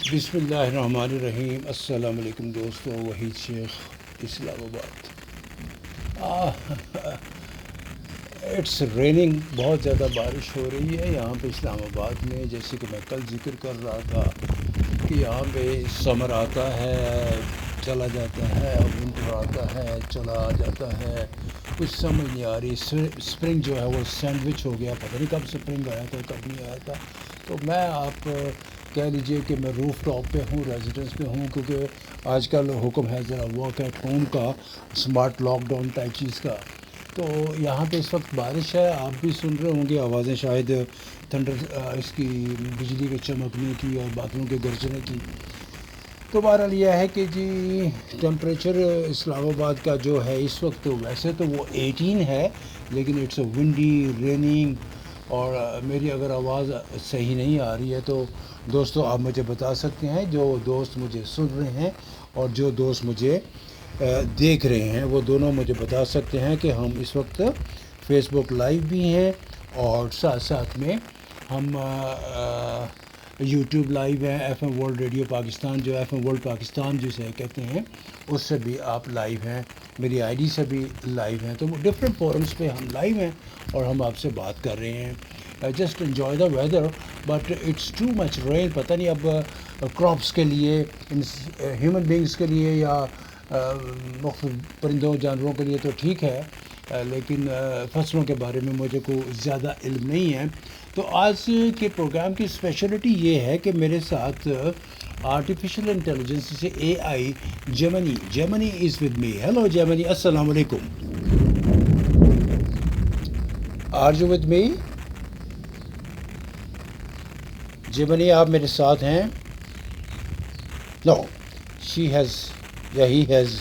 बिस्मिल्लाहिर्रहमानिर्रहीम। अस्सलाम वालेकुम दोस्तों, वहीद शेख, इस्लामाबाद। इट्स रेनिंग, बहुत ज़्यादा बारिश हो रही है यहाँ पे इस्लामाबाद में। जैसे कि मैं कल जिक्र कर रहा था कि यहाँ पे समर आता है, चला जाता है, विंटर आता है, चला जाता है, कुछ समझ नहीं आ रही। स्प्रिंग जो है वो सैंडविच हो गया, पता नहीं कब स्प्रिंग आया था कब नहीं आया था। तो मैं आप कह लीजिए कि मैं रूफ टॉप पे हूँ, रेजिडेंस पे हूँ, क्योंकि आजकल हुक्म है ज़रा वर्क एट होम का, स्मार्ट लॉकडाउन टाइप चीज़ का। तो यहाँ पे इस वक्त बारिश है, आप भी सुन रहे होंगे आवाज़ें शायद थंडर इसकी, बिजली के चमकने की और बादलों के गरजने की। तो बहरहाल यह है कि जी टेम्परेचर इस्लामाबाद का जो है इस वक्त, तो वैसे तो वो 18 है, लेकिन इट्स अ विंडी, रेनिंग। और मेरी अगर आवाज़ सही नहीं आ रही है तो दोस्तों आप मुझे बता सकते हैं। जो दोस्त मुझे सुन रहे हैं और जो दोस्त मुझे देख रहे हैं, वो दोनों मुझे बता सकते हैं कि हम इस वक्त फेसबुक लाइव भी हैं और साथ साथ में हम यूट्यूब लाइव है। FM वर्ल्ड रेडियो पाकिस्तान, जो FM वर्ल्ड पाकिस्तान जिसे कहते हैं, उससे भी आप लाइव हैं, मेरी आईडी से भी लाइव हैं। तो डिफरेंट फोरम्स पे हम लाइव हैं और हम आपसे बात कर रहे हैं। Just enjoy the weather, but it's too much rain. पता नहीं अब क्रॉप्स के लिए, ह्यूमन बींग्स के लिए या मुख्तलिफ परिंदों जानवरों के लिए तो ठीक है, लेकिन फसलों के बारे में मुझे कोई ज़्यादा इल्म नहीं है। तो आज के प्रोग्राम की स्पेशलिटी ये है कि मेरे साथ आर्टिफिशियल इंटेलिजेंस से AI Gemini is with me. Hello Gemini, अस्सलाम वालेकुम। Are you with me Gemini? आप मेरे साथ हैं? नो, शी हैज़ या ही हैज़,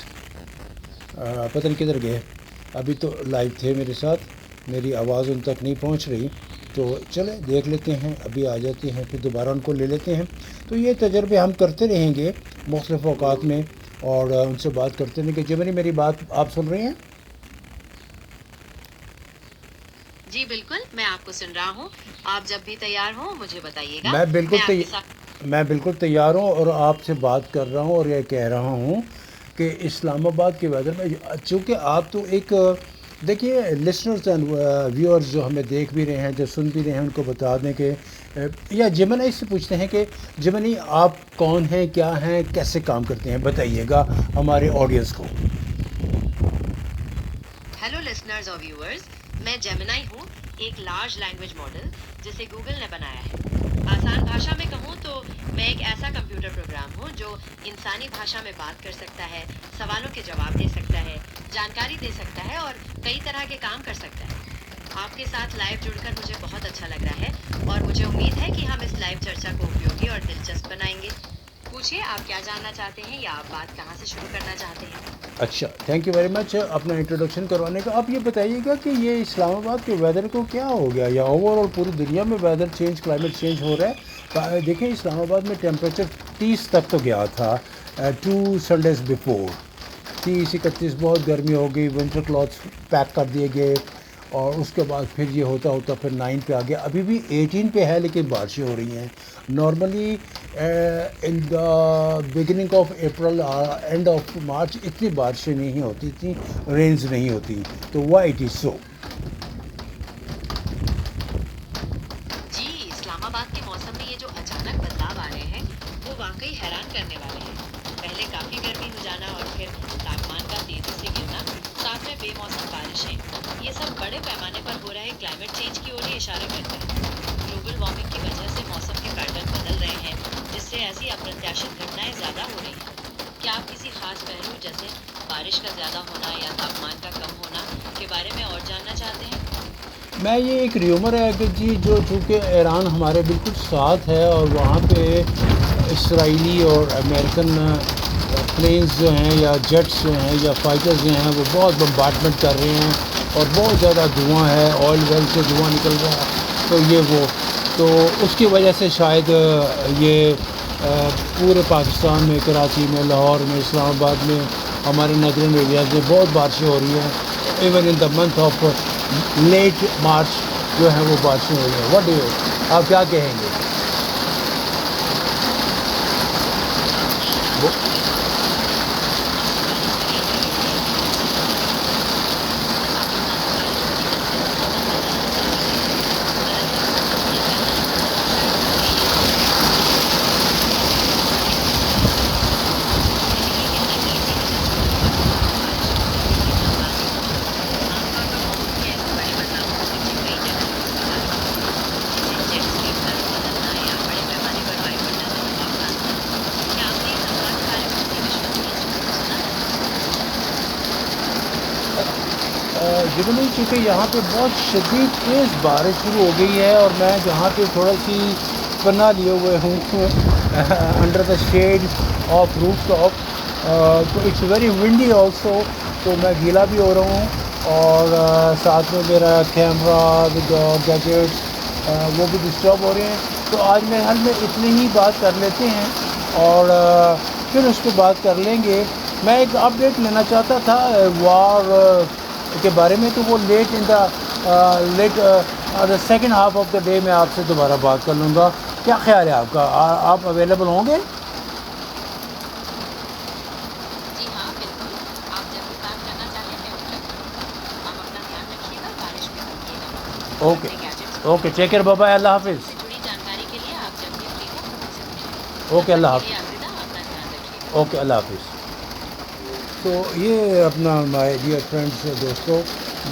पता नहीं किधर गए। अभी तो लाइव थे मेरे साथ, मेरी आवाज़ उन तक नहीं पहुंच रही। तो चले देख लेते हैं, अभी आ जाते हैं, फिर दोबारा उनको ले लेते हैं। तो ये तजर्बे हम करते रहेंगे मुख्तलिफ़ औक़ात में और उनसे बात करते रहेंगे। जेमिनी, मेरी बात आप सुन रही हैं? जी बिल्कुल, मैं आपको सुन रहा हूँ। आप जब भी तैयार हो मुझे बताइएगा। मैं बिल्कुल तैयार हूँ और आपसे बात कर रहा हूँ और ये कह रहा हूँ कि इस्लामाबाद के वेदर में, चूँकि आप तो एक, देखिए लिसनर्स एंड व्यूअर्स जो हमें देख भी रहे हैं, जो सुन भी रहे हैं, उनको बता दें कि या जेमिनी से पूछते हैं कि जेमिनी आप कौन हैं, क्या हैं, कैसे काम करते हैं, बताइएगा हमारे ऑडियंस को। हेलो लिसनर्स और व्यूअर्स, मैं जेमिनी हूँ, एक लार्ज लैंग्वेज मॉडल जिसे गूगल ने बनाया है। आसान भाषा में कहूँ तो मैं एक ऐसा कंप्यूटर प्रोग्राम हूँ जो इंसानी भाषा में बात कर सकता है, सवालों के जवाब दे सकता है, जानकारी दे सकता है और कई तरह के काम कर सकता है। आपके साथ लाइव जुड़कर मुझे बहुत अच्छा लग रहा है और मुझे उम्मीद है कि हम इस लाइव चर्चा को उपयोगी और दिलचस्प बनाएंगे। पूछिए, आप क्या जानना चाहते हैं या आप बात कहाँ से शुरू करना चाहते हैं? अच्छा, थैंक यू वेरी मच अपना इंट्रोडक्शन करवाने का। आप ये बताइएगा कि ये इस्लामाबाद के वेदर को क्या हो गया, या ओवरऑल पूरी दुनिया में वेदर चेंज, क्लाइमेट चेंज हो रहा है? देखें, इस्लामाबाद में टेम्परेचर 30 तक तो गया था 2 संडेज़ बिफोर। 30-31 बहुत गर्मी हो गई, विंटर क्लॉथ्स पैक कर दिए गए और उसके बाद फिर ये होता होता फिर 9 पे आ गया। अभी भी 18 पे है, लेकिन बारिशें हो रही हैं। Normally in the beginning of April, end of March इतनी बारिशें नहीं होती, इतनी रेंज नहीं होती। तो वाई इट इज़ सो? जी, इस्लामाबाद के मौसम में ये जो अचानक बदलाव आ रहे हैं वो वाकई हैरान करने वाले हैं। पहले काफ़ी गर्मी हो जाना और फिर तापमान का तेज़ी से गिरना, साथ में बेमौसम बारिशें, ये सब बड़े पैमाने पर हो रहे क्लाइमेट चेंज की ओर ही इशारा करता है। ग्लोबल वार्मिंग की वजह से मौसम के पैटर्न बदल रहे हैं, जिससे ऐसी अप्रत्याशित घटनाएं ज़्यादा हो रही हैं। क्या आप किसी खास पहलू जैसे बारिश का ज़्यादा होना या तापमान का कम होना के बारे में और जानना चाहते हैं? मैं ये एक र्यूमर है कि जी, जो चूँकि ईरान हमारे बिल्कुल साथ है और वहाँ पे इसराइली और अमेरिकन प्लेन्स जो हैं या जेट्स जो हैं या फाइटर्स जो हैं वो बहुत बम्बार्डमेंट कर रहे हैं और बहुत ज़्यादा धुआं है, ऑयल वेल से धुआं निकल रहा है। तो ये वो, तो उसकी वजह से शायद ये पूरे पाकिस्तान में, कराची में, लाहौर में, इस्लामाबाद में, हमारे नदरन एरियाज़ में बहुत बारिशें हो रही हैं। Even in the month of late March जो है वो बारिशें हो रही हैं। व्हाट डू यू, आप क्या कहेंगे? وہ جبنی چونکہ یہاں پہ بہت شدید تیز بارش شروع ہو گئی ہے اور میں جہاں پہ تھوڑا سی پناہ لیے ہوئے ہوں under the shade of rooftop, تو اٹس ویری ونڈی آلسو، تو میں گیلا بھی ہو رہا ہوں اور ساتھ میں میرا کیمرہ ود گیجٹس وہ بھی ڈسٹرب ہو رہے ہیں. تو آج میں حل میں اتنی ہی بات کر لیتے ہیں اور پھر اس کے بعد کر لیں گے. میں ایک اپڈیٹ لینا چاہتا تھا وار کے بارے میں، تو وہ late second half of the day میں آپ سے دوبارہ بات کر لوں گا. کیا خیال ہے آپ کا؟ آپ اویلیبل ہوں گے؟ جی ہاں بالکل، آپ جب بھی بات کرنا چاہیں میں موجود ہوں. آپ اپنا دھیان رکھیے گا، بارش میں رکیے گا. Okay okay, take care, bye bye, اللہ حافظ. سے جڑی جانکاری کے لیے آپ جب بھی فری ہو مجھ سے پوچھیں. اوکے، اللہ کے لیے حافظ. الوداع، اپنا دھیان رکھیے گا. اوکے، اللہ حافظ. تو یہ اپنا مائی ڈیئر فرینڈس، دوستو،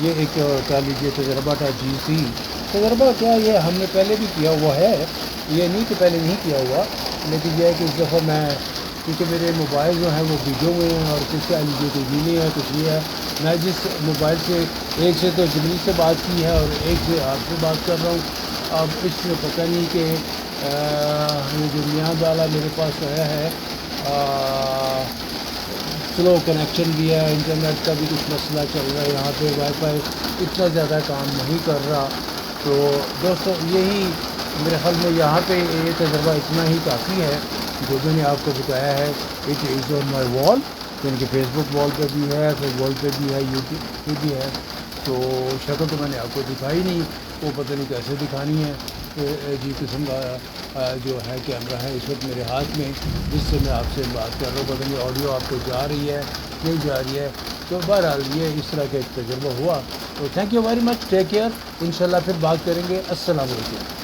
یہ ایک کہہ لیجیے تجربہ تھا. تجربہ کیا، یہ ہم نے پہلے بھی کیا ہوا ہے، یہ نہیں کہ پہلے نہیں کیا ہوا، لیکن یہ ہے کہ اس دفعہ میں، کیونکہ میرے موبائل جو ہیں وہ بھیجے ہوئے ہیں اور کچھ کہہ لیجیے کہ نہیں ہے، کچھ نہیں ہے. میں جس موبائل سے، ایک سے تو جبریل سے بات کی ہے اور ایک سے آپ سے بات کر رہا ہوں. اب اس میں پتہ نہیں کہ یہ جو نیاز والا میرے پاس آیا ہے، سلو کنیکشن بھی ہے، انٹرنیٹ کا بھی کچھ مسئلہ چل رہا ہے یہاں پہ، وائی فائی اتنا زیادہ کام نہیں کر رہا. تو دوستو یہی میرے خیال میں یہاں پہ یہ تجربہ اتنا ہی کافی ہے جو میں نے آپ کو بتایا ہے. اٹ از آن مائی وال، یعنی کہ فیس بک وال پہ بھی ہے، پھر وال پہ بھی ہے، یوٹیوب پہ بھی ہے. تو شکل تو میں نے آپ کو دکھائی نہیں، وہ پتہ نہیں کیسے دکھانی ہے. جی قسم کا جو ہے کیمرہ ہے اس وقت میرے ہاتھ میں، جس سے میں آپ سے بات کر رہا ہوں. پتہ نہیں آڈیو آپ کو جا رہی ہے نہیں جا رہی ہے. تو بہرحال یہ اس طرح کا ایک تجربہ ہوا. تو thank you very much, take care, انشاءاللہ پھر بات کریں گے. السلام علیکم.